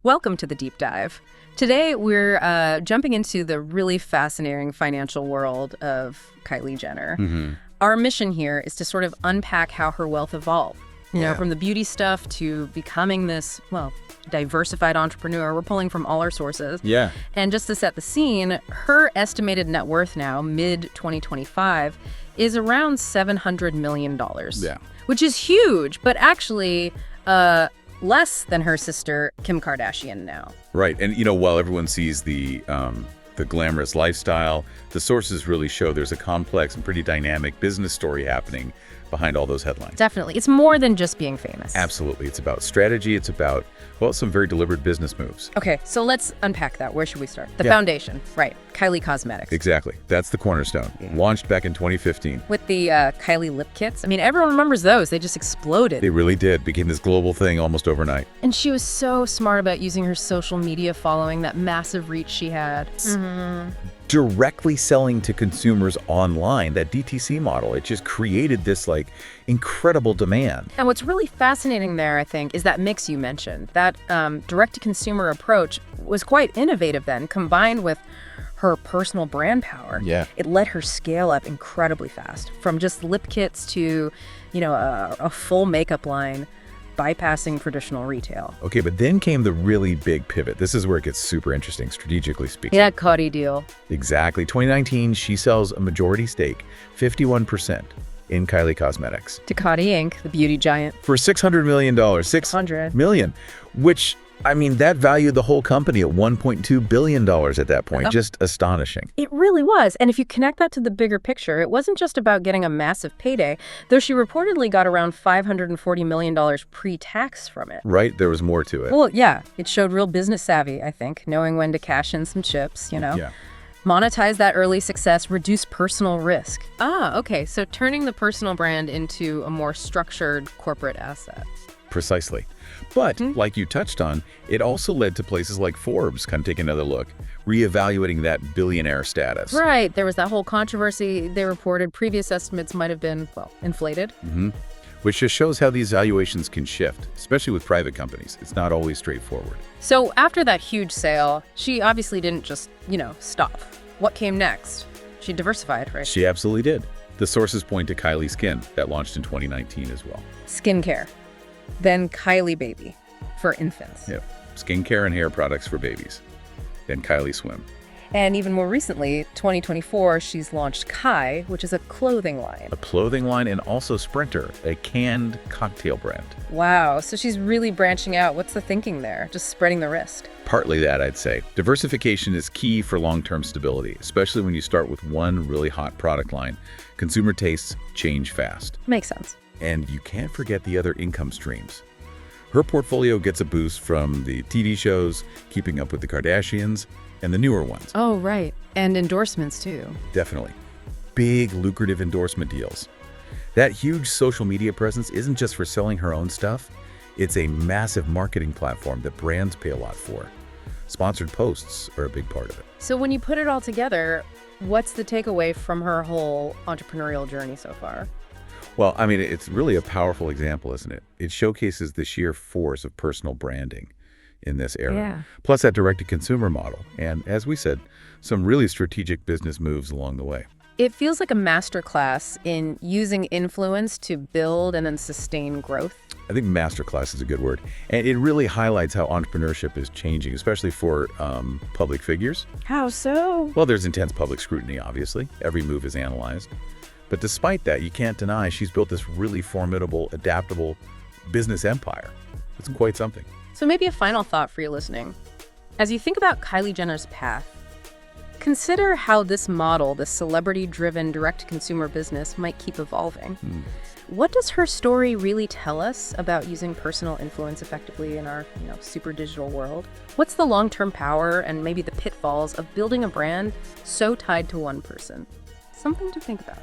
Welcome to the Deep Dive. Today, we're jumping into the really fascinating financial world of Kylie Jenner. Our mission here is to sort of unpack how her wealth evolved. You know, from the beauty stuff to becoming this, well, diversified entrepreneur. We're pulling from all our sources. Yeah. And just to set the scene, her estimated net worth now, mid-2025, is around $700 million. Yeah. Which is huge, but actually less than her sister, Kim Kardashian now. Right. And, you know, while everyone sees the glamorous lifestyle, the sources really show there's a complex and pretty dynamic business story happening behind all those headlines. Definitely. It's more than just being famous. Absolutely. It's about strategy. It's about, well, some very deliberate business moves. Okay, so let's unpack that. Where should we start? The foundation, right. Kylie Cosmetics. Exactly. That's the cornerstone. Launched back in 2015. With the Kylie lip kits. I mean, everyone remembers those. They just exploded. They really did. Became this global thing almost overnight. And she was so smart about using her social media following, that massive reach she had. Directly selling to consumers online, that DTC model, it just created this like incredible demand. And what's really fascinating there, I think, is that mix you mentioned. That direct-to-consumer approach was quite innovative then, combined with her personal brand power. Yeah. It let her scale up incredibly fast, from just lip kits to, you know, a full makeup line, bypassing traditional retail. Okay, but then came the really big pivot. This is where it gets super interesting, strategically speaking. Yeah, Cuddy deal. Exactly. 2019, she sells a majority stake, 51%, in Kylie Cosmetics. To Cuddy Inc., the beauty giant. For $600 million. $600 million, which, I mean, that valued the whole company at $1.2 billion at that point. Just astonishing. It really was. And if you connect that to the bigger picture, it wasn't just about getting a massive payday, though she reportedly got around $540 million pre-tax from it. Right? There was more to it. Well, yeah. It showed real business savvy, I think, knowing when to cash in some chips, you know? Yeah. Monetize that early success, reduce personal risk. Ah, okay. So turning the personal brand into a more structured corporate asset. Precisely. But, like you touched on, it also led to places like Forbes kind of take another look, reevaluating that billionaire status. Right. There was that whole controversy. They reported previous estimates might have been, well, inflated. Which just shows how these valuations can shift, especially with private companies. It's not always straightforward. So after that huge sale, she obviously didn't just, you know, stop. What came next? She diversified, right? She absolutely did. The sources point to Kylie Skin, that launched in 2019 as well. Skincare. Then Kylie Baby for infants. Yeah. Skincare and hair products for babies. Then Kylie Swim. And even more recently, 2024, she's launched Kai, which is a clothing line. A clothing line, and also Sprinter, a canned cocktail brand. Wow, so she's really branching out. What's the thinking there? Just spreading the risk? Partly that, I'd say. Diversification is key for long-term stability, especially when you start with one really hot product line. Consumer tastes change fast. Makes sense. And you can't forget the other income streams. Her portfolio gets a boost from the TV shows, Keeping Up with the Kardashians, and the newer ones. Oh, right. And endorsements, too. Definitely. Big, lucrative endorsement deals. That huge social media presence isn't just for selling her own stuff. It's a massive marketing platform that brands pay a lot for. Sponsored posts are a big part of it. So when you put it all together, what's the takeaway from her whole entrepreneurial journey so far? Well, I mean, it's really a powerful example, isn't it? It showcases the sheer force of personal branding in this era. Yeah. Plus that direct-to-consumer model. And as we said, some really strategic business moves along the way. It feels like a masterclass in using influence to build and then sustain growth. I think masterclass is a good word. And it really highlights how entrepreneurship is changing, especially for public figures. How so? Well, there's intense public scrutiny, obviously. Every move is analyzed. But despite that, you can't deny she's built this really formidable, adaptable business empire. It's quite something. So maybe a final thought for you listening. As you think about Kylie Jenner's path, consider how this model, this celebrity-driven direct-to-consumer business, might keep evolving. What does her story really tell us about using personal influence effectively in our, super digital world? What's the long-term power and maybe the pitfalls of building a brand so tied to one person? Something to think about.